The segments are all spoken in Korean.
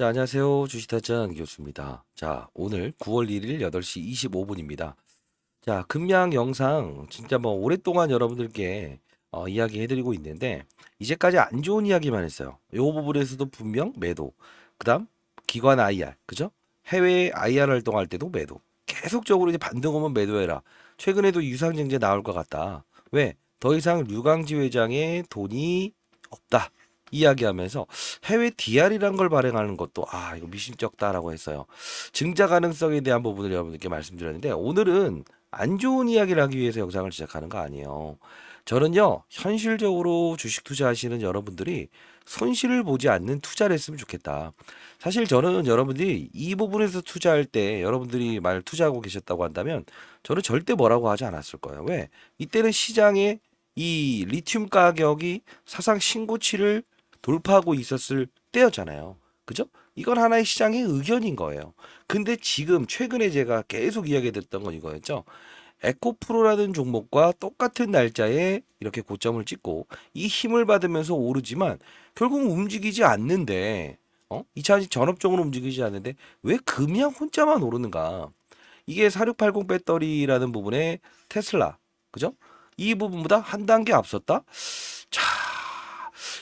자, 안녕하세요. 주식타짜 안교수입니다. 자, 오늘 9월 1일 8시 25분입니다. 자, 금양 영상 진짜 뭐 오랫동안 여러분들께 이야기해드리고 있는데 이제까지 안 좋은 이야기만 했어요. 이 부분에서도 분명 매도. 그다음 기관 IR, 그죠? 해외 IR 활동할 때도 매도. 계속적으로 이제 반등 오면 매도해라. 최근에도 유상증자 나올 것 같다. 왜? 더 이상 류강지 회장의 돈이 없다. 이야기하면서 해외 DR이란 걸 발행하는 것도 이거 미심쩍다라고 했어요. 증자 가능성에 대한 부분을 여러분들께 말씀드렸는데 오늘은 안 좋은 이야기를 하기 위해서 영상을 시작하는 거 아니에요. 저는요, 현실적으로 주식 투자하시는 여러분들이 손실을 보지 않는 투자를 했으면 좋겠다. 사실 저는 여러분들이 이 부분에서 투자할 때 여러분들이 만약 투자하고 계셨다고 한다면 저는 절대 뭐라고 하지 않았을 거예요. 왜? 이때는 시장에 이 리튬 가격이 사상 신고치를 돌파하고 있었을 때였잖아요. 그죠? 이건 하나의 시장의 의견인 거예요. 근데 지금 최근에 제가 계속 이야기했던 건 이거였죠. 에코프로라는 종목과 똑같은 날짜에 이렇게 고점을 찍고 이 힘을 받으면서 오르지만 결국 움직이지 않는데 2차 전업종으로 움직이지 않는데 왜 금양 혼자만 오르는가? 이게 4680 배터리라는 부분에 테슬라, 그죠? 이 부분보다 한 단계 앞섰다? 자,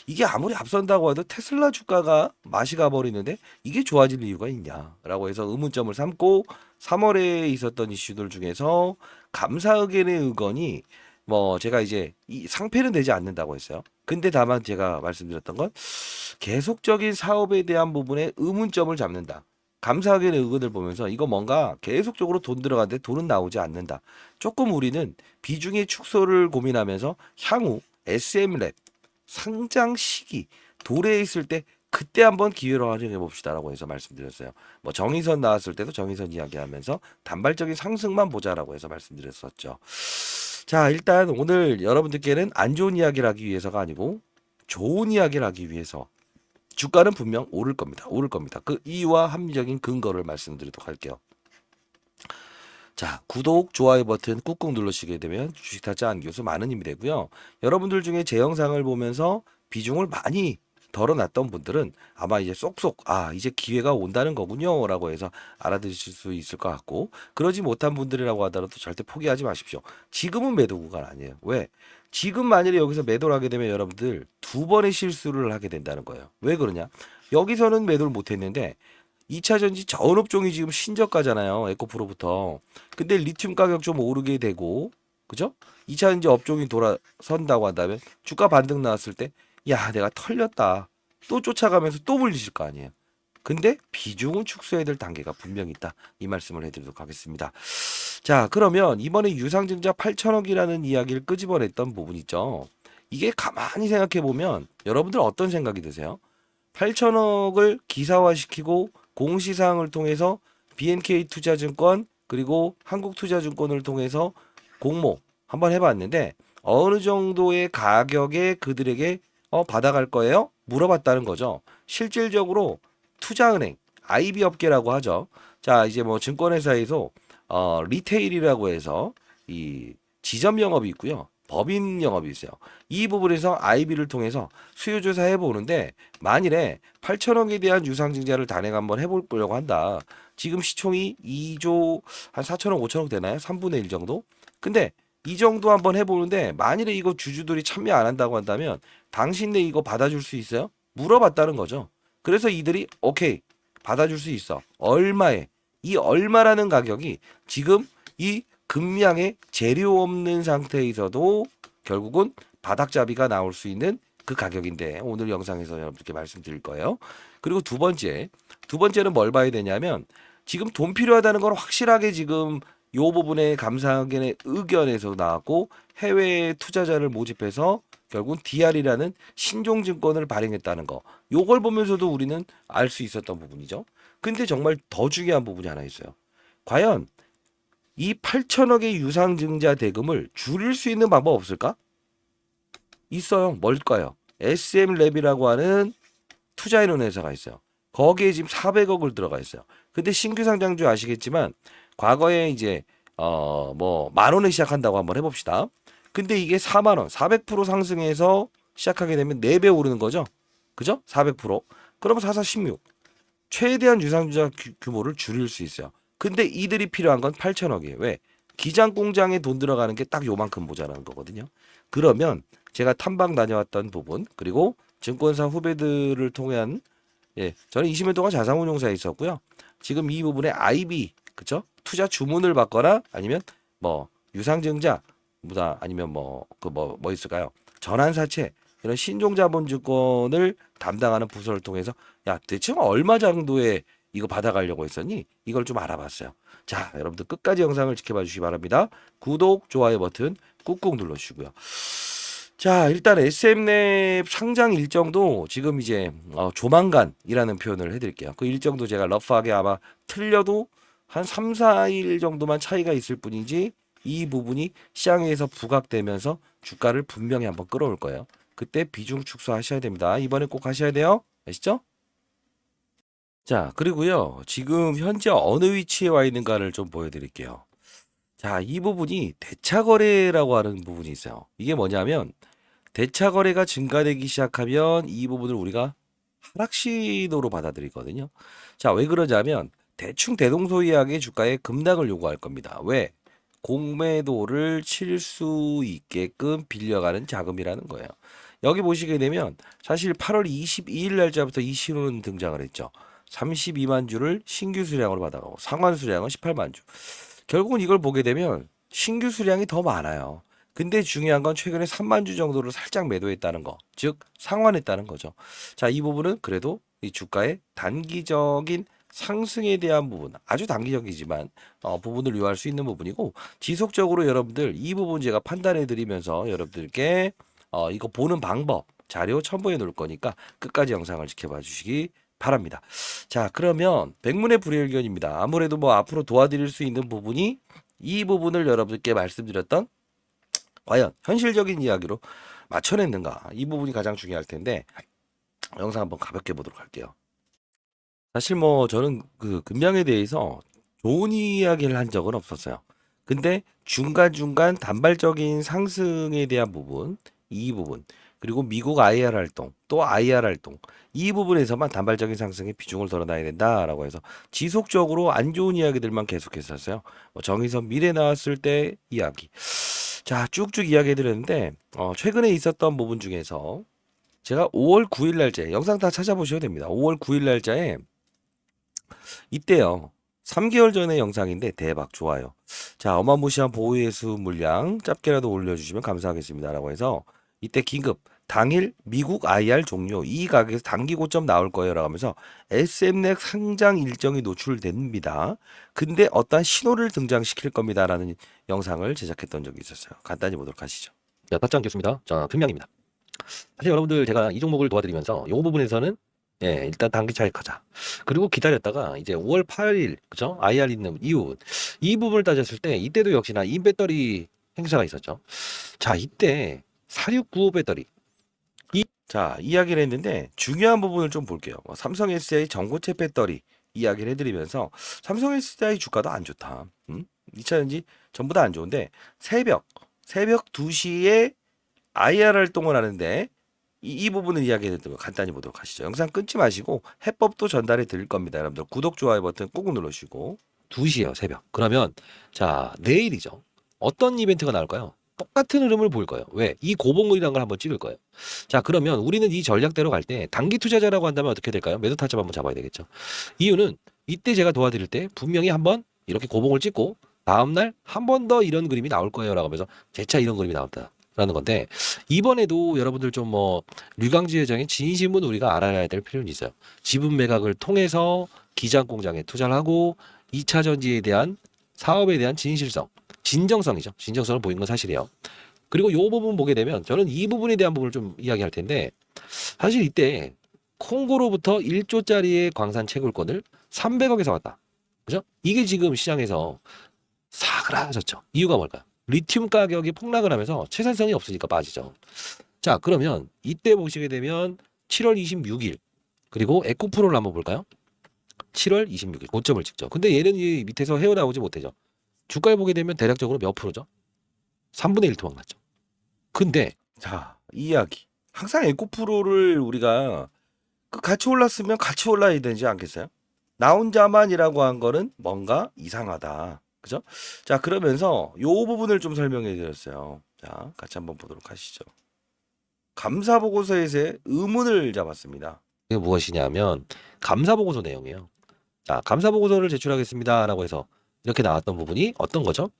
이게 아무리 앞선다고 해도 테슬라 주가가 맛이 가버리는데 이게 좋아질 이유가 있냐라고 해서 의문점을 삼고 3월에 있었던 이슈들 중에서 감사 의견의 의건이 뭐 제가 이제 이 상패는 되지 않는다고 했어요. 근데 다만 제가 말씀드렸던 건 계속적인 사업에 대한 부분에 의문점을 잡는다. 감사 의견의 의견을 보면서 이거 뭔가 계속적으로 돈 들어가는데 돈은 나오지 않는다. 조금 우리는 비중의 축소를 고민하면서 향후 SM랩 상장 시기 도래에 있을 때 그때 한번 기회로 활용해 봅시다라고 해서 말씀드렸어요. 뭐 정의선 나왔을 때도 정의선 이야기하면서 단발적인 상승만 보자라고 해서 말씀드렸었죠. 자, 일단 오늘 여러분들께는 안 좋은 이야기를 하기 위해서가 아니고 좋은 이야기를 하기 위해서 주가는 분명 오를 겁니다. 오를 겁니다. 그 이유와 합리적인 근거를 말씀드리도록 할게요. 자, 구독, 좋아요 버튼 꾹꾹 누르시게 되면 주식타짜 안교수 많은 힘이 되고요. 여러분들 중에 제 영상을 보면서 비중을 많이 덜어놨던 분들은 아마 이제 쏙쏙 이제 기회가 온다는 거군요 라고 해서 알아들으실 수 있을 것 같고, 그러지 못한 분들이라고 하더라도 절대 포기하지 마십시오. 지금은 매도 구간 아니에요. 왜? 지금 만일에 여기서 매도를 하게 되면 여러분들 두 번의 실수를 하게 된다는 거예요. 왜 그러냐? 여기서는 매도를 못했는데 2차 전지 전업종이 지금 신저가잖아요. 에코프로부터. 근데 리튬 가격 좀 오르게 되고, 그죠? 2차 전지 업종이 돌아선다고 한다면 주가 반등 나왔을 때, 야, 내가 털렸다. 또 쫓아가면서 또 물리실 거 아니에요. 근데 비중은 축소해야 될 단계가 분명히 있다. 이 말씀을 해드리도록 하겠습니다. 자, 그러면 이번에 유상증자 8천억이라는 이야기를 끄집어냈던 부분 있죠. 이게 가만히 생각해 보면 여러분들 어떤 생각이 드세요? 8천억을 기사화시키고 공시사항을 통해서 BNK 투자증권 그리고 한국투자증권을 통해서 공모 한번 해봤는데 어느 정도의 가격에 그들에게 받아갈 거예요? 물어봤다는 거죠. 실질적으로 투자은행, IB 업계라고 하죠. 자, 이제 뭐 증권회사에서 리테일이라고 해서 이 지점 영업이 있고요. 법인 영업이 있어요. 이 부분에서 IB를 통해서 수요 조사 해보는데 만일에 8천억에 대한 유상증자를 단행 한번 해보려고 한다. 지금 시총이 2조 한 4천억 5천억 되나요? 3분의 1 정도? 근데 이 정도 한번 해보는데 만일에 이거 주주들이 참여 안 한다고 한다면 당신네 이거 받아줄 수 있어요? 물어봤다는 거죠. 그래서 이들이 오케이 받아줄 수 있어. 얼마에? 이 얼마라는 가격이 지금 이 금량의 재료 없는 상태에서도 결국은 바닥잡이가 나올 수 있는 그 가격인데 오늘 영상에서 여러분께 말씀드릴 거예요. 그리고 두 번째는 뭘 봐야 되냐면 지금 돈 필요하다는 걸 확실하게 지금 요 부분에 감사원의 의견에서 나왔고 해외 투자자를 모집해서 결국은 DR이라는 신종증권을 발행했다는 거. 요걸 보면서도 우리는 알 수 있었던 부분이죠. 근데 정말 더 중요한 부분이 하나 있어요. 과연 이 8천억의 유상증자 대금을 줄일 수 있는 방법 없을까? 있어요. 뭘까요? SM랩이라고 하는 투자이론 회사가 있어요. 거기에 지금 400억을 들어가 있어요. 근데 신규 상장주 아시겠지만 과거에 이제 뭐 만 원에 시작한다고 한번 해봅시다. 근데 이게 4만 원, 400% 상승해서 시작하게 되면 4배 오르는 거죠. 그죠? 400%. 그럼 4416. 최대한 유상증자 규모를 줄일 수 있어요. 근데 이들이 필요한 건 8천억이에요. 왜? 기장 공장에 돈 들어가는 게 딱 요만큼 모자라는 거거든요. 그러면 제가 탐방 다녀왔던 부분 그리고 증권사 후배들을 통한 저는 20년 동안 자산운용사에 있었고요. 지금 이 부분에 IB 그쵸? 투자 주문을 받거나 아니면 뭐 유상증자 무다 아니면 뭐 있을까요? 전환사채 이런 신종자본증권을 담당하는 부서를 통해서 야 대충 얼마 정도의 이거 받아가려고 했었니? 이걸 좀 알아봤어요. 자, 여러분들 끝까지 영상을 지켜봐 주시기 바랍니다. 구독, 좋아요 버튼 꾹꾹 눌러주시고요. 자, 일단 SM랩 상장 일정도 지금 이제 조만간이라는 표현을 해드릴게요. 그 일정도 제가 러프하게 아마 틀려도 한 3, 4일 정도만 차이가 있을 뿐이지 이 부분이 시장에서 부각되면서 주가를 분명히 한번 끌어올 거예요. 그때 비중 축소하셔야 됩니다. 이번에 꼭 하셔야 돼요. 아시죠? 자, 그리고요. 지금 현재 어느 위치에 와 있는가를 좀 보여드릴게요. 자, 이 부분이 대차 거래라고 하는 부분이 있어요. 이게 뭐냐면 대차 거래가 증가되기 시작하면 이 부분을 우리가 하락 신호로 받아들이거든요. 자, 왜 그러냐면 대충 대동소이하게 주가에 급락을 요구할 겁니다. 왜? 공매도를 칠 수 있게끔 빌려가는 자금이라는 거예요. 여기 보시게 되면 사실 8월 22일 날짜부터 이 신호는 등장을 했죠. 32만 주를 신규 수량으로 받아가고 상환 수량은 18만 주. 결국은 이걸 보게 되면 신규 수량이 더 많아요. 근데 중요한 건 최근에 3만 주 정도를 살짝 매도했다는 거, 즉 상환했다는 거죠. 자, 이 부분은 그래도 이 주가의 단기적인 상승에 대한 부분, 아주 단기적이지만 부분을 유효할 수 있는 부분이고 지속적으로 여러분들 이 부분 제가 판단해 드리면서 여러분들께 이거 보는 방법 자료 첨부해 놓을 거니까 끝까지 영상을 지켜봐 주시기 바랍니다. 자, 그러면 백문의 불여일견입니다. 아무래도 뭐 앞으로 도와드릴 수 있는 부분이 이 부분을 여러분께 말씀드렸던 과연 현실적인 이야기로 맞춰냈는가 이 부분이 가장 중요할 텐데 영상 한번 가볍게 보도록 할게요. 사실 뭐 저는 그 금양에 대해서 좋은 이야기를 한 적은 없었어요. 근데 중간중간 단발적인 상승에 대한 부분, 이 부분, 그리고 미국 IR 활동, 또 IR 활동, 이 부분에서만 단발적인 상승의 비중을 덜어놔야 된다라고 해서 지속적으로 안 좋은 이야기들만 계속했었어요. 뭐 정의선 미래 나왔을 때 이야기. 자, 쭉쭉 이야기 해드렸는데, 최근에 있었던 부분 중에서 제가 5월 9일 날짜에, 영상 다 찾아보셔도 됩니다. 5월 9일 날짜에 이때요. 3개월 전의 영상인데 대박 좋아요. 자, 어마무시한 보유예수 물량 짧게라도 올려주시면 감사하겠습니다라고 해서 이때 긴급 당일 미국 IR 종료 이 가격에서 단기 고점 나올 거예요라고 하면서 SM넥 상장 일정이 노출됩니다. 근데 어떠한 신호를 등장시킬 겁니다라는 영상을 제작했던 적이 있었어요. 간단히 보도록 하시죠. 야, 닫지 않겠습니다. 자, 금양입니다. 사실 여러분들 제가 이 종목을 도와드리면서 이 부분에서는 일단 단기 차익하자. 그리고 기다렸다가 이제 5월 8일 그죠? IR 있는 이후 이 부분을 따졌을 때 이때도 역시나 인배터리 행사가 있었죠. 자, 이때 4695 배터리 자, 이야기를 했는데 중요한 부분을 좀 볼게요. 삼성 SDI 전고체 배터리 이야기를 해드리면서 삼성 SDI 주가도 안 좋다. 2차전지 전부 다 안 좋은데 새벽 2시에 IR 활동을 하는데 이 부분을 이야기해드리는 거 간단히 보도록 하시죠. 영상 끊지 마시고 해법도 전달해 드릴 겁니다. 여러분들 구독, 좋아요 버튼 꾹꾹 눌러주시고 2시에요, 새벽. 그러면 자, 내일이죠. 어떤 이벤트가 나올까요? 똑같은 흐름을 볼 거예요. 왜? 이 고봉물이라는 걸 한번 찍을 거예요. 자, 그러면 우리는 이 전략대로 갈 때 단기 투자자라고 한다면 어떻게 될까요? 매도 타점 한번 잡아야 되겠죠. 이유는 이때 제가 도와드릴 때 분명히 한번 이렇게 고봉을 찍고 다음날 한 번 더 이런 그림이 나올 거예요. 라고 하면서 재차 이런 그림이 나왔다. 라는 건데 이번에도 여러분들 좀 뭐 류강지 회장의 진심은 우리가 알아야 될 필요는 있어요. 지분 매각을 통해서 기장 공장에 투자를 하고 2차 전지에 대한 사업에 대한 진실성, 진정성이죠. 진정성을 보인 건 사실이에요. 그리고 요 부분 보게 되면 저는 이 부분에 대한 부분을 좀 이야기할 텐데 사실 이때 콩고로부터 1조짜리의 광산 채굴권을 300억에서 왔다. 그죠? 이게 지금 시장에서 사그라졌죠. 이유가 뭘까요? 리튬 가격이 폭락을 하면서 채산성이 없으니까 빠지죠. 자, 그러면 이때 보시게 되면 7월 26일 그리고 에코프로를 한번 볼까요? 7월 26일 고점을 찍죠. 근데 얘는 이 밑에서 헤어나오지 못하죠. 주가를 보게 되면 대략적으로 몇 프로죠? 3분의 1 토막 났죠. 근데 자, 이 이야기 항상 에코프로를 우리가 그 같이 올랐으면 같이 올라야 되지 않겠어요? 나 혼자만이라고 한 거는 뭔가 이상하다. 그죠? 자, 그러면서 요 부분을 좀 설명해 드렸어요. 자, 같이 한번 보도록 하시죠. 감사 보고서에서의 의문을 잡았습니다. 이게 무엇이냐면 감사 보고서 내용이에요. 자, 감사 보고서를 제출하겠습니다라고 해서 이렇게 나왔던 부분이 어떤 거죠?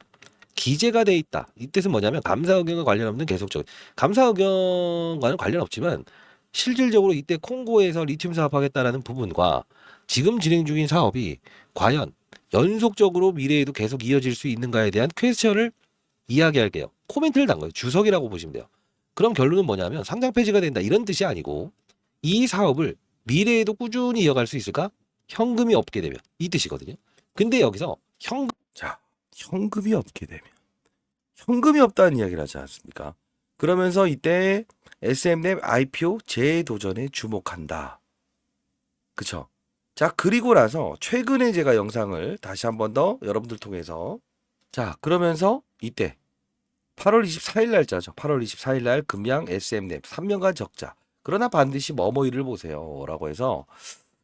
기재가 돼 있다. 이 뜻은 뭐냐면 감사 의견과 관련 없는 계속적 감사 의견과는 관련 없지만 실질적으로 이때 콩고에서 리튬 사업하겠다라는 부분과 지금 진행 중인 사업이 과연 연속적으로 미래에도 계속 이어질 수 있는가에 대한 퀘스천을 이야기할게요. 코멘트를 단 거예요. 주석이라고 보시면 돼요. 그럼 결론은 뭐냐면 상장 폐지가 된다 이런 뜻이 아니고 이 사업을 미래에도 꾸준히 이어갈 수 있을까? 현금이 없게 되면 이 뜻이거든요. 근데 여기서 현금 자, 현금이 없게 되면 현금이 없다는 이야기를 하지 않습니까? 그러면서 이때 SM랩 IPO 재도전에 주목한다. 그쵸? 자, 그리고 나서 최근에 제가 영상을 다시 한 번 더 여러분들 통해서 자, 그러면서 이때 8월 24일 날짜죠. 8월 24일 날 금양 SM랩 3년간 적자. 그러나 반드시 뭐뭐이를 보세요. 라고 해서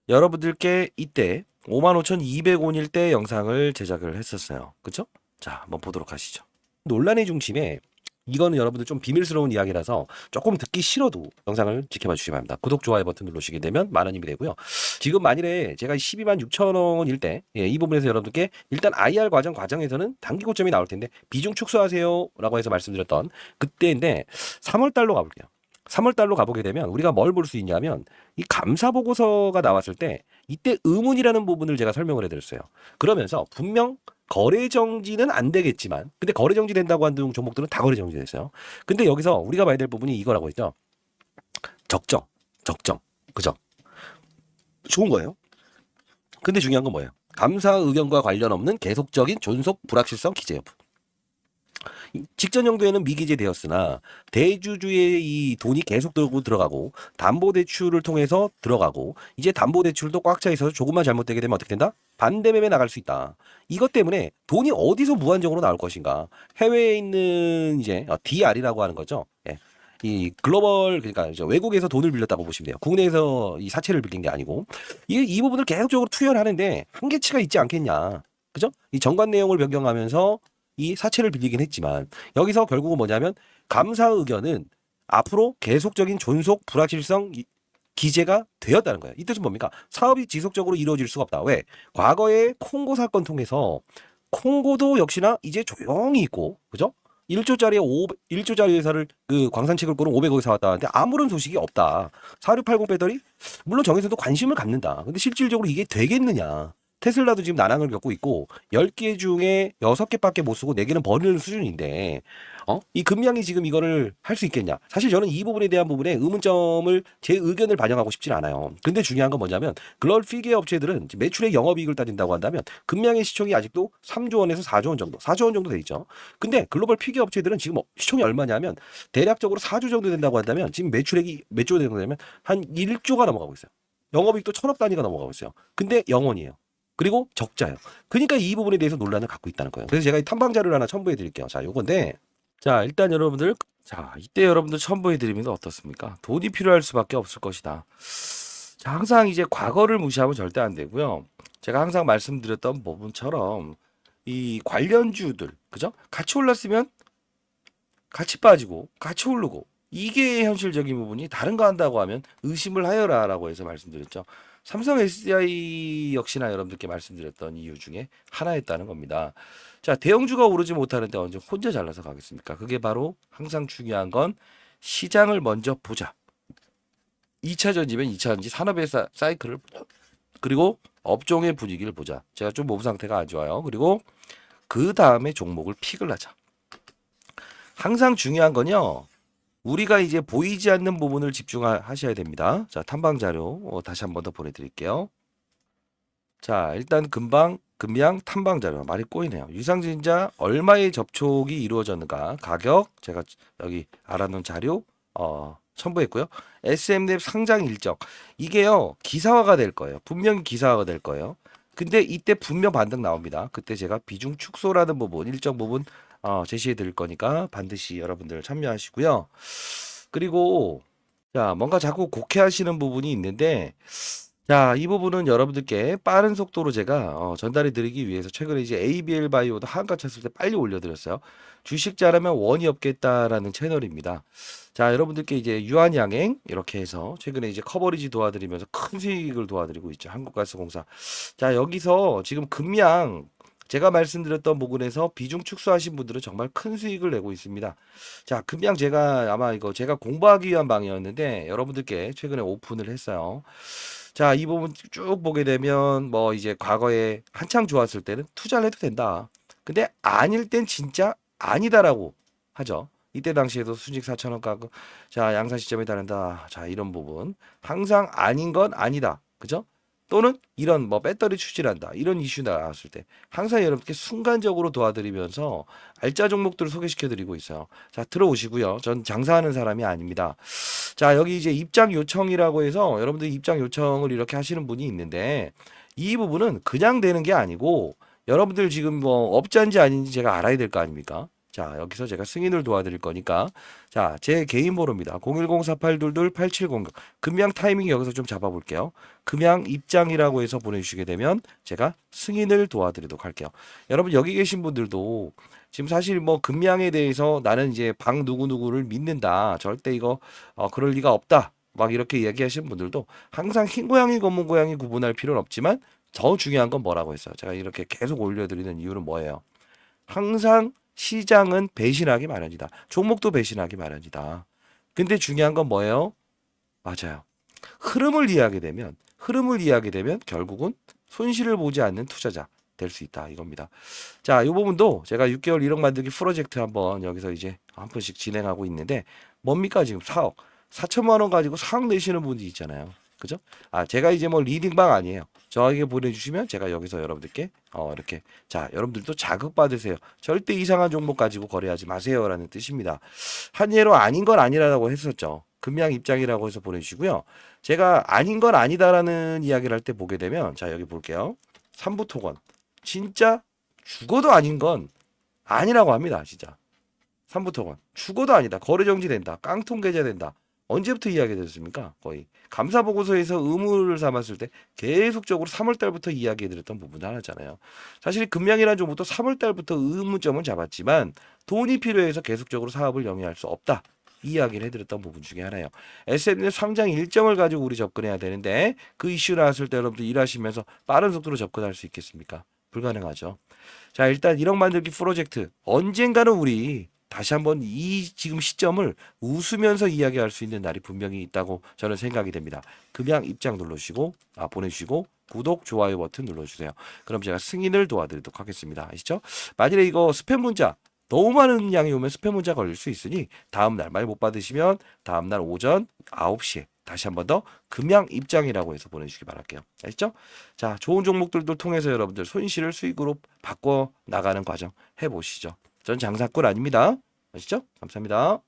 여러분들께 이때 55,200원일 때 영상을 제작을 했었어요. 그쵸? 자, 한번 보도록 하시죠. 논란의 중심에 이거는 여러분들 좀 비밀스러운 이야기라서 조금 듣기 싫어도 영상을 지켜봐 주시기 바랍니다. 구독, 좋아요 버튼 누르시게 되면 만원 힘이 되고요. 지금 만일에 제가 12만 6천 원일 때, 이 부분에서 여러분들께 일단 IR 과정에서는 단기 고점이 나올 텐데 비중 축소하세요 라고 해서 말씀드렸던 그때인데 3월 달로 가볼게요. 3월 달로 가보게 되면 우리가 뭘 볼 수 있냐면 이 감사 보고서가 나왔을 때 이때 의문이라는 부분을 제가 설명을 해드렸어요. 그러면서 분명 거래 정지는 안 되겠지만 근데 거래 정지 된다고 하는 종목들은 다 거래 정지됐어요. 근데 여기서 우리가 봐야 될 부분이 이거라고 했죠. 적정. 그죠? 좋은 거예요. 근데 중요한 건 뭐예요? 감사 의견과 관련 없는 계속적인 존속 불확실성 기재 여부. 직전 정도에는 미기재되었으나 대주주의 이 돈이 계속 들어가고 담보대출을 통해서 들어가고 이제 담보대출도 꽉 차 있어서 조금만 잘못되게 되면 어떻게 된다? 반대매매 나갈 수 있다. 이것 때문에 돈이 어디서 무한정으로 나올 것인가? 해외에 있는 이제 DR이라고 하는 거죠. 예. 이 글로벌 그러니까 이제 외국에서 돈을 빌렸다고 보시면 돼요. 국내에서 이 사채를 빌린 게 아니고 이 부분을 계속적으로 투여를 하는데 한계치가 있지 않겠냐? 그죠? 이 정관 내용을 변경하면서 이 사채를 빌리긴 했지만 여기서 결국은 뭐냐면 감사 의견은 앞으로 계속적인 존속 불확실성 기재가 되었다는 거예요. 이 뜻은 뭡니까? 사업이 지속적으로 이루어질 수가 없다. 왜? 과거에 콩고 사건 통해서 콩고도 역시나 이제 조용히 있고, 그죠? 1조짜리 회사를 그 광산책을 고른 500억에 사왔다는데 아무런 소식이 없다. 4680 배터리? 물론 정에서도 관심을 갖는다. 근데 실질적으로 이게 되겠느냐? 테슬라도 지금 난항을 겪고 있고 10개 중에 6개밖에 못 쓰고 4개는 버리는 수준인데 이 금양이 지금 이거를 할 수 있겠냐? 사실 저는 이 부분에 대한 부분에 의문점을 제 의견을 반영하고 싶진 않아요. 근데 중요한 건 뭐냐면 글로벌 피기업 업체들은 매출의 영업이익을 따진다고 한다면 금양의 시총이 아직도 3조 원에서 4조 원 정도, 4조 원 정도 돼 있죠. 근데 글로벌 피기업 업체들은 지금 시총이 얼마냐면 대략적으로 4조 정도 된다고 한다면 지금 매출액이 몇 조 정도 되면 한 1조가 넘어가고 있어요. 영업이익도 1,000억 단위가 넘어가고 있어요. 근데 0원이에요. 그리고 적자예요. 그러니까 이 부분에 대해서 논란을 갖고 있다는 거예요. 그래서 제가 이 탐방 자료를 하나 첨부해 드릴게요. 자, 요건데 자, 일단 여러분들 자, 이때 여러분들 첨부해 드리면 어떻습니까? 돈이 필요할 수밖에 없을 것이다. 자, 항상 이제 과거를 무시하면 절대 안 되고요. 제가 항상 말씀드렸던 부분처럼 이 관련주들, 그죠? 같이 올랐으면 같이 빠지고 같이 오르고 이게 현실적인 부분이 다른 거 한다고 하면 의심을 하여라라고 해서 말씀드렸죠. 삼성 SDI 역시나 여러분들께 말씀드렸던 이유 중에 하나였다는 겁니다. 자, 대형주가 오르지 못하는데 언제 혼자 잘라서 가겠습니까? 그게 바로 항상 중요한 건 시장을 먼저 보자. 2차 전지면 2차 전지 산업의 사이클을 보자. 그리고 업종의 분위기를 보자. 제가 좀 몸 상태가 안 좋아요. 그리고 그 다음에 종목을 픽을 하자. 항상 중요한 건요. 우리가 이제 보이지 않는 부분을 집중하셔야 됩니다. 자, 탐방 자료 다시 한 번 더 보내드릴게요. 자, 일단 금양 탐방 자료 말이 꼬이네요. 유상증자 얼마의 접촉이 이루어졌는가 가격 제가 여기 알아놓은 자료 첨부했고요. SM랩 상장 일정 이게요 기사화가 될 거예요. 분명히 기사화가 될 거예요. 근데 이때 분명 반등 나옵니다. 그때 제가 비중 축소라는 부분 일정 부분 제시해 드릴 거니까 반드시 여러분들 참여하시고요. 그리고 자 뭔가 자꾸 곡해하시는 부분이 있는데 자, 이 부분은 여러분들께 빠른 속도로 제가 전달해 드리기 위해서 최근에 이제 ABL 바이오도 한가 쳤을 때 빨리 올려드렸어요. 주식 잘하면 원이 없겠다라는 채널입니다. 자, 여러분들께 이제 유한양행 이렇게 해서 최근에 이제 커버리지 도와드리면서 큰 수익을 도와드리고 있죠. 한국가스공사. 자, 여기서 지금 금양 제가 말씀드렸던 부분에서 비중 축소하신 분들은 정말 큰 수익을 내고 있습니다. 자, 금양 제가 아마 이거 제가 공부하기 위한 방이었는데 여러분들께 최근에 오픈을 했어요. 자, 이 부분 쭉 보게 되면 뭐 이제 과거에 한창 좋았을 때는 투자를 해도 된다. 근데 아닐 땐 진짜 아니다라고 하죠. 이때 당시에도 순직 4천원 가고 자, 양산 시점에 달한다. 자, 이런 부분. 항상 아닌 건 아니다. 그죠? 또는 이런 뭐 배터리 추진한다. 이런 이슈 나왔을 때 항상 여러분께 순간적으로 도와드리면서 알짜 종목들을 소개시켜 드리고 있어요. 자, 들어오시고요. 전 장사하는 사람이 아닙니다. 자, 여기 이제 입장 요청이라고 해서 여러분들 입장 요청을 이렇게 하시는 분이 있는데 이 부분은 그냥 되는 게 아니고 여러분들 지금 뭐 업자인지 아닌지 제가 알아야 될 거 아닙니까? 자, 여기서 제가 승인을 도와드릴 거니까 자, 제 개인 번호입니다. 010-4822-8706. 금양 타이밍 여기서 좀 잡아볼게요. 금양 입장이라고 해서 보내주시게 되면 제가 승인을 도와드리도록 할게요. 여러분 여기 계신 분들도 지금 사실 뭐 금양에 대해서 나는 이제 방 누구누구를 믿는다. 절대 이거 그럴 리가 없다. 막 이렇게 얘기하시는 분들도 항상 흰 고양이 검은 고양이 구분할 필요는 없지만 더 중요한 건 뭐라고 했어요. 제가 이렇게 계속 올려드리는 이유는 뭐예요? 항상 시장은 배신하기 마련이다. 종목도 배신하기 마련이다. 근데 중요한 건 뭐예요? 맞아요. 흐름을 이해하게 되면 결국은 손실을 보지 않는 투자자 될 수 있다 이겁니다. 자, 이 부분도 제가 6개월 1억 만들기 프로젝트 한번 여기서 이제 한 번씩 진행하고 있는데 뭡니까 지금 4억 4천만 원 가지고 4억 내시는 분이 있잖아요. 그죠? 아, 제가 이제 뭐 리딩방 아니에요. 저에게 보내주시면 제가 여기서 여러분들께 이렇게 자, 여러분들도 자극받으세요. 절대 이상한 종목 가지고 거래하지 마세요라는 뜻입니다. 한 예로 아닌 건 아니라고 했었죠. 금양 입장이라고 해서 보내주시고요. 제가 아닌 건 아니다라는 이야기를 할 때 보게 되면 자, 여기 볼게요. 삼부토건 진짜 죽어도 아닌 건 아니라고 합니다. 진짜. 삼부토건 죽어도 아니다. 거래 정지된다. 깡통 계좌 된다. 언제부터 이야기 됐습니까? 거의 감사 보고서에서 의무를 삼았을 때 계속적으로 3월 달부터 이야기해 드렸던 부분 하나잖아요. 사실 금양이라는 종부터 3월 달부터 의무점은 잡았지만 돈이 필요해서 계속적으로 사업을 영위할 수 없다. 이 이야기를 해드렸던 부분 중에 하나예요. SM의 상장 일정을 가지고 우리 접근해야 되는데 그 이슈 나왔을 때 여러분들 일하시면서 빠른 속도로 접근할 수 있겠습니까? 불가능하죠. 자, 일단 1억 만들기 프로젝트 언젠가는 우리 다시 한번 이 지금 시점을 웃으면서 이야기할 수 있는 날이 분명히 있다고 저는 생각이 됩니다. 금양 입장 눌러주시고 보내주시고 구독 좋아요 버튼 눌러주세요. 그럼 제가 승인을 도와드리도록 하겠습니다. 아시죠? 만일에 이거 스팸 문자 너무 많은 양이 오면 스팸 문자 걸릴 수 있으니 다음날 말 못 받으시면 다음날 오전 9시에 다시 한 번 더 금양 입장이라고 해서 보내주시기 바랄게요. 아시죠? 자, 좋은 종목들도 통해서 여러분들 손실을 수익으로 바꿔 나가는 과정 해보시죠. 전 장사꾼 아닙니다. 아시죠? 감사합니다.